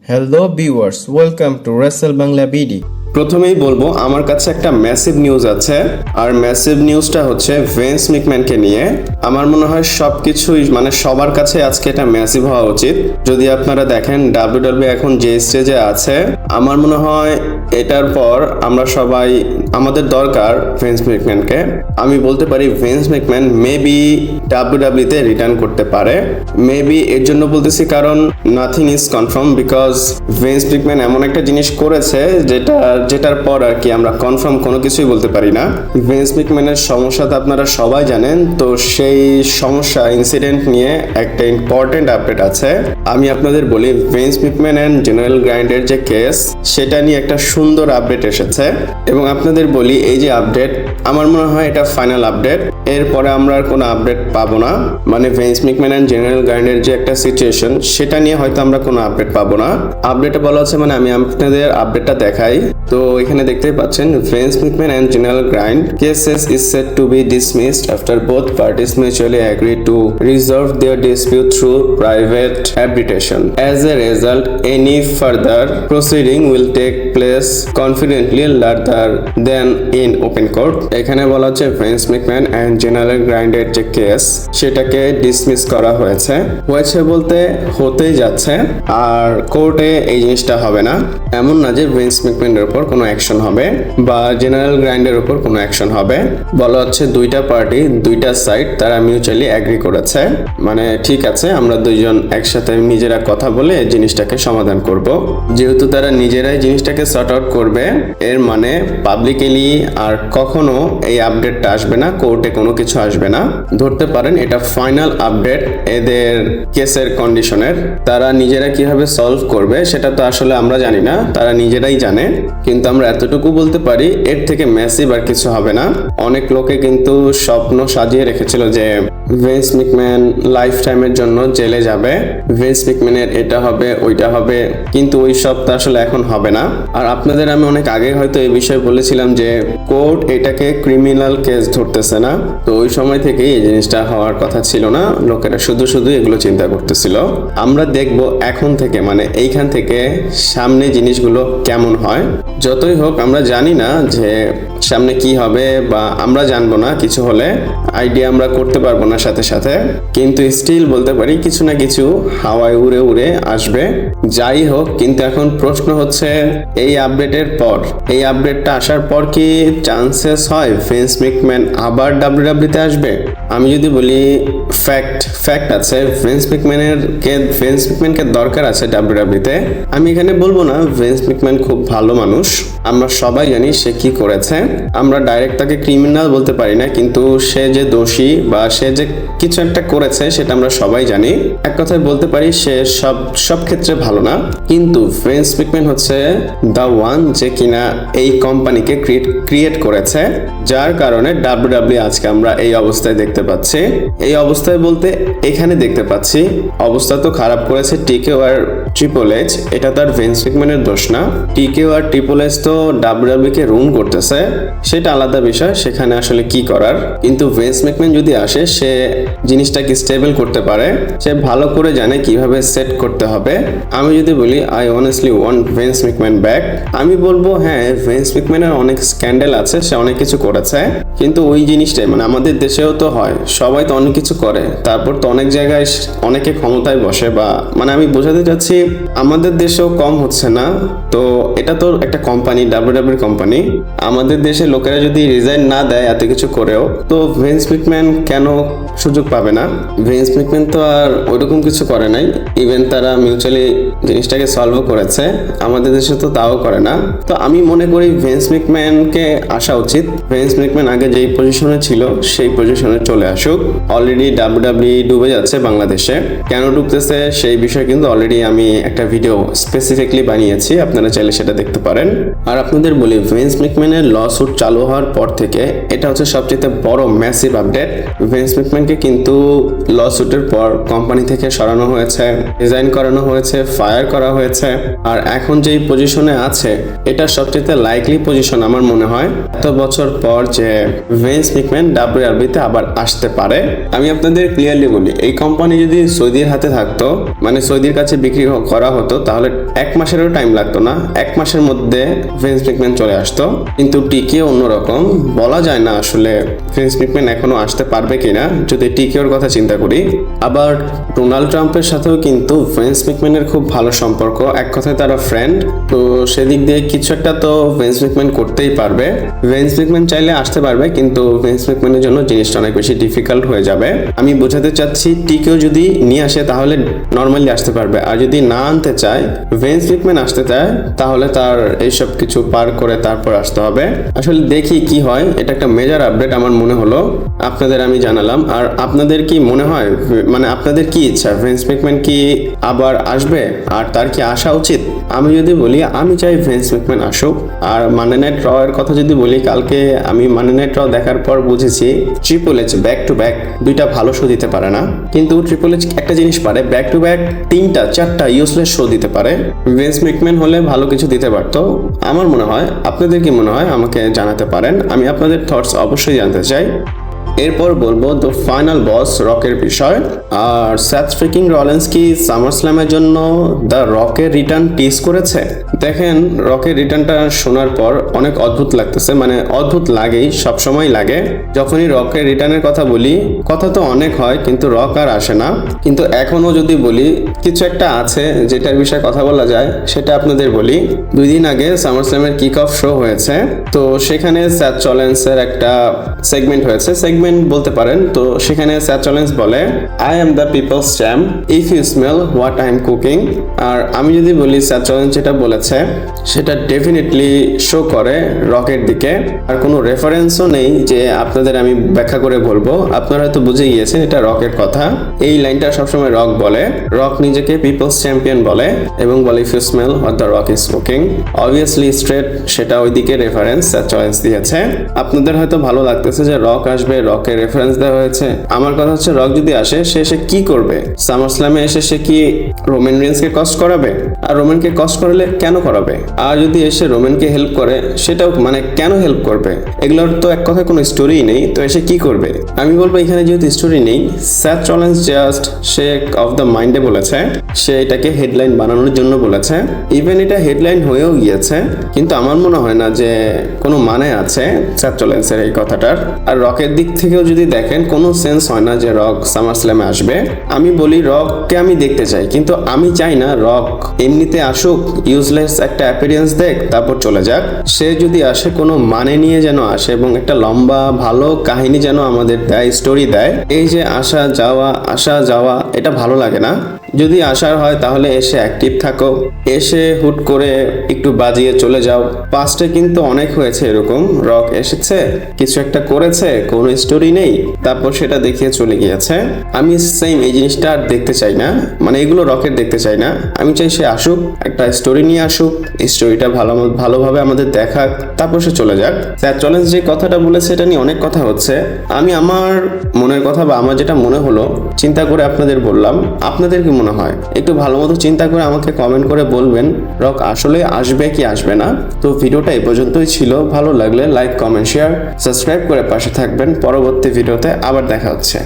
Hello viewers, welcome to Wrestle Bangla BD. প্রথমেই বলবো আমার কাছে একটা ম্যাসিভ নিউজ আছে আর ম্যাসিভ নিউজটা হচ্ছে ভেন্স ম্যাকম্যানকে নিয়ে। আমার মনে হয় সবকিছুই মানে সবার কাছে আজকে এটা ম্যাসিভ হওয়া উচিত। যদি আপনারা দেখেন ডাব্লিউডাব্লিউ এখন যে স্টেজে আছে, আমার মনে হয় এটার পর আমরা সবাই আমাদের দরকার ভেন্স ম্যাকম্যানকে। আমি বলতে পারি ভেন্স ম্যাকম্যান মেবি ডাব্লিউডাব্লিউতে রিটার্ন করতে পারে। মেবি এর জন্য বলতেছি কারণ nothing is confirm, because Vince McMahon এমন একটা জিনিস করেছে যেটার পর আর কি আমরা কনফার্ম কোনো কিছুই বলতে পারি না। ভেন্স ম্যাকম্যানের সমস্যা তো আপনারা সবাই জানেন, তো সেই সমস্যা ইনসিডেন্ট নিয়ে একটা ইম্পর্টেন্ট আপডেট আছে। আমি আপনাদের বলি ভেন্স ম্যাকম্যান এন্ড জেনারেল গ্রাইন্ডের যে কেস, সেটা নিয়ে একটা সুন্দর আপডেট এসেছে এবং আপনাদের বলি এই যে আপডেট, আমার মনে হয় এটা ফাইনাল আপডেট। এরপরে আমরা আর কোনো আপডেট পাবো না, মানে ভেন্স ম্যাকম্যান এন্ড জেনারেল গ্রাইন্ডের যে একটা সিচুয়েশন, সেটা নিয়ে হয়তো আমরা কোনো আপডেট পাবো না। আপডেটে বলা হচ্ছে, মানে আমি আপনাদের আপডেটটা দেখাই। তো এখানে দেখতেই পাচ্ছেন Vince McMahon and general grind cases is said to be dismissed after both parties mutually agreed to resolve their dispute through private arbitration. As a result, any further proceeding will take place confidentially rather than in open court. এখানে বলা হচ্ছে veins McMahon and general গ্রাইন্ডের যে case, সেটাকে dismiss করা হয়েছে বলতে হতেই যাচ্ছে, আর কোর্টে এই জিনিসটা হবে না। এমন না যে ভেন্স ম্যাকম্যানের উপর কোনো অ্যাকশন হবে বা জেনারেল গ্রাইন্ডের উপর কোনো অ্যাকশন হবে। বলা হচ্ছে দুইটা পার্টি, দুইটা সাইড তারা মিউচুয়ালি অ্যাগ্রি করেছে, মানে ঠিক আছে আমরা দুইজন একসাথে নিজেরা কথা বলে জিনিসটাকে সমাধান করব। যেহেতু তারা নিজেরাই জিনিসটাকে সর্ট আউট করবে, এর মানে পাবলিকলি আর কখনো এই আপডেটটা আসবে না, কোর্টে কোনো কিছু আসবে না। ধরতে পারেন এটা ফাইনাল আপডেট এদের কেসের কন্ডিশনের। তারা নিজেরা কিভাবে সলভ করবে সেটা তো আসলে আমরা জানি না, তারা নিজেরাই জানে। কিন্তু আমরা এতটুকু বলতে পারি এর থেকে ম্যাসিভ আর কিছু হবে না। অনেক লোকে কিন্তু স্বপ্ন সাজিয়ে রেখেছিল যে ভেন্স ম্যাকম্যান লাইফ টাইমের জন্য জেলে যাবে, ভেন্স ম্যাকম্যানের এটা হবে ওইটা হবে, কিন্তু ওই সব তো আসলে এখন হবে না। আর আপনাদের আমি অনেক আগে হয়তো এই বিষয়ে বলেছিলাম যে কোর্ট এটাকে ক্রিমিনাল কেস ধরতেছে না, তো ওই সময় থেকেই এই জিনিসটা হওয়ার কথা ছিল না। লোকেরা শুধু এগুলো চিন্তা করতেছিল। আমরা দেখবো এখন থেকে, মানে এইখান থেকে সামনে জিনিসগুলো কেমন হয়। যতই হোক আমরা জানি না যে সামনে কি হবে, বা আমরা জানবো না, কিছু হলে আইডিয়া আমরা করতে পারবো না সাথে সাথে, কিন্তু স্টিল বলতে পারি কিছু না কিছু হাওয়ায় উড়ে উড়ে আসবে। যাই হোক, কিন্তু এখন প্রশ্ন হচ্ছে এই আপডেটের পর, এই আপডেটটা আসার পর কি চান্সেস হয় ভেন্স ম্যাকম্যান আবার ডাব্লিউডাব্লিউতে আসবে? আমি যদি বলি ফ্যাক্ট আছে, ভেন্স ম্যাকম্যানকে দরকার আছে ডাব্লিউডাব্লিউতে। আমি এখানে বলবো না ভেন্স ম্যাকম্যান খুব ভালো মানুষ, আমরা সবাই জানি সে কি করেছে। আমরা ডাইরেক্ট তাকে ক্রিমিনাল বলতে পারি না, কিন্তু সে যে দোষী বা সে যে কিছু একটা করেছে সেটা আমরা সবাই জানি। এক কথায় বলতে পারি সে সব ক্ষেত্রে ভালো না, কিন্তু ভেন্স ম্যাকম্যান হচ্ছে দ্য ওয়ান যে কিনা এই কোম্পানিকে ক্রিয়েট করেছে, যার কারণে ডাব্লিউডাব্লিউ আজকে আমরা এই অবস্থায় দেখতে পাচ্ছি। এই অবস্থায় বলতে এখানে দেখতে পাচ্ছি, অবস্থা তো খারাপ করেছে টিকেও আর ট্রিপল এইচ, এটা তার ভেন্স ম্যাকম্যানের দোষ না। টিকেও আর ট্রিপল এইচ তো ডাব্লিউডাব্লিউ কে রুন করতেছে, সেটা আলাদা বিষয়, সেখানে আসলে কি করার। কিন্তু ভেন্স ম্যাকম্যান যদি আসে, সে জিনিসটাকে স্টেবল করতে পারে, সে ভালো করে জানে কিভাবে সেট করতে হবে। আমি যদি বলি I honestly want Vince McMahon back, আমি বলবো হ্যাঁ ভেন্স ম্যাকম্যানের অনেক স্ক্যান্ডেল আছে, সে অনেক কিছু করেছে, কিন্তু ওই জিনিসটাই মানে আমাদের দেশেও তো হয়, সবাই তো অনেক কিছু করে, তারপর তো অনেক জায়গায় অনেকে ক্ষমতায় বসে, বা মানে আমি বোঝাতে চাচ্ছি আমাদের দেশেও কম হচ্ছে না। তো এটা তো একটা কোম্পানি, ডাব্লিউডাব্লিউ কোম্পানি, আমাদের দেশে লোকেরা যদি রিজাইন না দেয় এত কিছু করেও, তো ভেন্স ম্যাকম্যান কেন সুযোগ পাবে না? ভেন্স ম্যাকম্যান তো আর ওইরকম কিছু করে নাই, ইভেন তারা মিউচুয়ালি জিনিসটাকে সলভও করেছে, আমাদের দেশে তো তাও করে না। তো আমি মনে করি ভেন্স ম্যাকম্যানকে আসা উচিত। ভেন্স ম্যাকম্যান আগে যেই পজিশনে ছিল সেই পজিশনে চলে আসুক। অলরেডি ডাব্লিউডাব্লিউ ডুবে যাচ্ছে বাংলাদেশে, কেন ডুবতেছে সেই বিষয়ে কিন্তু অলরেডি আমি একটা ভিডিও স্পেসিফিকলি বানিয়েছি, আপনারা চাইলে সেটা দেখতে পারেন। আর আপনাদের বলি, ভিন্স ম্যাকম্যানের ল স্যুট চালু হওয়ার পর থেকে এটা হচ্ছে সবচেয়ে বড় ম্যাসিভ আপডেট। ভিন্স ম্যাকম্যানকে কিন্তু ল স্যুটের পর কোম্পানি থেকে সরানো হয়েছে, রিজাইন করানো হয়েছে, ফায়ার করা হয়েছে। আর এখন যেই পজিশনে আছে এটা সবচেয়ে লাইকলি পজিশন আমার মনে হয় এত বছর পর যে ভিন্স ম্যাকম্যান ডাব্লিউডাব্লিউইতে আবার আসতে পারে। আমি আপনাদের ক্লিয়ারলি বলি, এই কোম্পানি যদি সৌদির হাতে থাকতো, মানে সৌদির কাছে বিক্রি করা হতো, তাহলে 1 মাসেরও টাইম লাগতো না, 1 মাসের মধ্যে ভিন্স ম্যাকম্যান চলে আসতো। কিন্তু টিকিও অন্যরকম, বলা যায় না আসলে ভিন্স ম্যাকম্যান এখনো আসতে পারবে কিনা যদি টিকিওর কথা চিন্তা করি। আবার ডোনাল্ড ট্রাম্পের সাথেও কিন্তু ভিন্স ম্যাকম্যানের খুব ভালো সম্পর্ক, এক কথায় তারা ফ্রেন্ড। তো সেদিক দিয়ে কিছু একটা তো ভিন্স ম্যাকম্যান করতেই পারবে। ভিন্স ম্যাকম্যান চাইলে আসতে পারবে, কিন্তু ভিন্স ম্যাকম্যানের জন্য জিনিসটা অনেক বেশি ডিফিকাল্ট হয়ে যাবে। আমি বোঝাতে চাচ্ছি টিকিও যদি নিয়ে আসে তাহলে নর্মালি আসতে পারবে, আর যদি না আনতে চায়, ভিন্স ম্যাকম্যান আসতে চায়, তাহলে তার এইসব কিছু পার করে তারপর আসতে হবে। আসলে দেখি কি হয়, এটা একটা মেজর আপডেট আমার মনে হলো, আপনাদের আমি জানালাম। আর আপনাদের কি মনে হয়, মানে আপনাদের কি ইচ্ছা, ভিন্স ম্যাকম্যান কি আবার আসবে আর তার কি আসা উচিত? আমি যদি বলি, আমি চাই ভিন্স ম্যাকম্যান আসুক। আর মানডে নাইট র এর কথা যদি বলি, কালকে আমি মানডে নাইট র দেখার পর বুঝেছি triple H back to back দুইটা ভালো শো দিতে পারে না, কিন্তু ট্রিপল এইচ একটা জিনিস পারে, ব্যাক টু ব্যাক 3টা 4টা ইউজলেস শো দিতে পারে। ভিন্স ম্যাকম্যান হলে ভালো কিছু দিতে পারতো আমার মনে হয়। আপনাদের কি মনে হয় আমাকে জানাতে পারেন, আমি আপনাদের থটস অবশ্যই জানতে চাই। এরপর বলবো দ্য ফাইনাল বস রকের বিষয়। আর সেথ ফ্রিকিং রলিন্স কি সামার স্ল্যামের জন্য দ্য রকের রিটার্ন টিজ করেছে? দেখেন, রকের রিটার্নটা শোনার পর অনেক অদ্ভুত লাগতেছে, মানে অদ্ভুত লাগেই, সবসময় লাগে। যখনই রকের রিটার্নের কথা বলি, কথা তো অনেক হয় কিন্তু রক আর আসে না। কিন্তু এখনো যদি বলি, কিছু একটা আছে যেটার বিষয়ে কথা বলা যায়, সেটা আপনাদের বলি। 2 দিন আগে সামার স্ল্যামের কিক অফ শো হয়েছে, তো সেখানে সেথ রলিন্সের একটা সেগমেন্ট হয়েছে, সেগমেন্ট বলতে পারেন। তো সেখানে সেথ রলিন্স বলে, I am the people's champ, if you smell what I am cooking. আর আমি যদি বলি, সেথ রলিন্স যেটা বলেছে সেটা ডেফিনেটলি শো করে রকের দিকে। আর কোনো রেফারেন্সও নেই যে আপনাদের আমি ব্যাখ্যা করে বলবো, আপনারা হয়তো বুঝে গিয়েছেন এটা রকের কথা। এই লাইনটা সবসময় রক বলে, রক নিজেকে পিপলস চ্যাম্পিয়ন বলে এবং বলে if you smell what the rock is cooking. Obviously straight সেটা ওইদিকে রেফারেন্স সেথ রলিন্স দিয়েছে। আপনাদের হয়তো ভালো লাগতেছে যে রক আসবে, রকের রেফারেন্স দেওয়া হয়েছে। আমার কথা হচ্ছে, রক যদি আসে, সে এসে কি করবে? সামার স্ল্যামে এসে সে কি রোমান রিন্সকে কষ্ট করাবে? আর রোমানকে কষ্ট করলে কেন করাবে? আর যদি এসে রোমানকে হেল্প করে, সেটাও মানে কেন হেল্প করবে? এগুলোর তো এক কথায় কোনো স্টোরি নেই, তো এসে কি করবে? আমি বলবো এখানে যেহেতু স্টোরি নেই, Seth Rollins just say of the মাইন্ডে বলেছে, সে এটাকে হেডলাইন বানানোর জন্য বলেছে। ইভেন এটা হেডলাইন হয়েও গিয়েছে, কিন্তু আমার মনে হয় না যে কোনো মানে আছে সেথ রলিন্সের এই কথাটার। আর রকের দিক থেকেও যদি দেখেন, কোনো সেন্স হয় না যে রক সামার স্ল্যামে আসবে। আমি বলি রককে আমি দেখতে চাই, কিন্তু আমি চাই না রক এমনিতে আসুক, ইউজলেস একটা অ্যাপিয়ারেন্স দেখ, তারপর চলে যাক। সে যদি আসে, কোনো মানে নিয়ে যেন আসে এবং একটা লম্বা ভালো কাহিনী যেন আমাদের দেয়, স্টোরি দেয়। এই যে আসা যাওয়া এটা ভালো লাগে না। যদি আসার হয় তাহলে এসে অ্যাক্টিভ থাকো, এসে হুট করে একটু বাজিয়ে চলে যাও। পাস্টে কিন্তু অনেক হয়েছে এরকম, রক এসেছে, কিছু একটা করেছে, কোনো স্টোরি নেই, তারপর সেটা দেখিয়ে চলে গিয়েছে। আমি সেম এই জিনিসটা আর দেখতে চাই না, মানে এগুলো রকের দেখতে চাই না। আমি চাই সে আসুক, একটা স্টোরি নিয়ে আসুক, স্টোরিটা ভালোভাবে আমাদের দেখাক, তারপর সে চলে যাক। সেথ রলিন্স যে কথাটা বলেছে এটা নিয়ে অনেক কথা হচ্ছে। আমি আমার মনের কথা বা আমার যেটা মনে হলো চিন্তা করে আপনাদের বললাম। আপনাদের কি মনে হয়? একটু ভালো মতো চিন্তা করে আমাকে কমেন্ট করে বলবেন রক আসলে আসবে কি আসবে না। তো ভিডিওটা এই পর্যন্তই ছিল। ভালো লাগলে লাইক, কমেন্ট, শেয়ার, সাবস্ক্রাইব করে পাশে থাকবেন। পরবর্তী ভিডিওতে আবার দেখা হচ্ছে।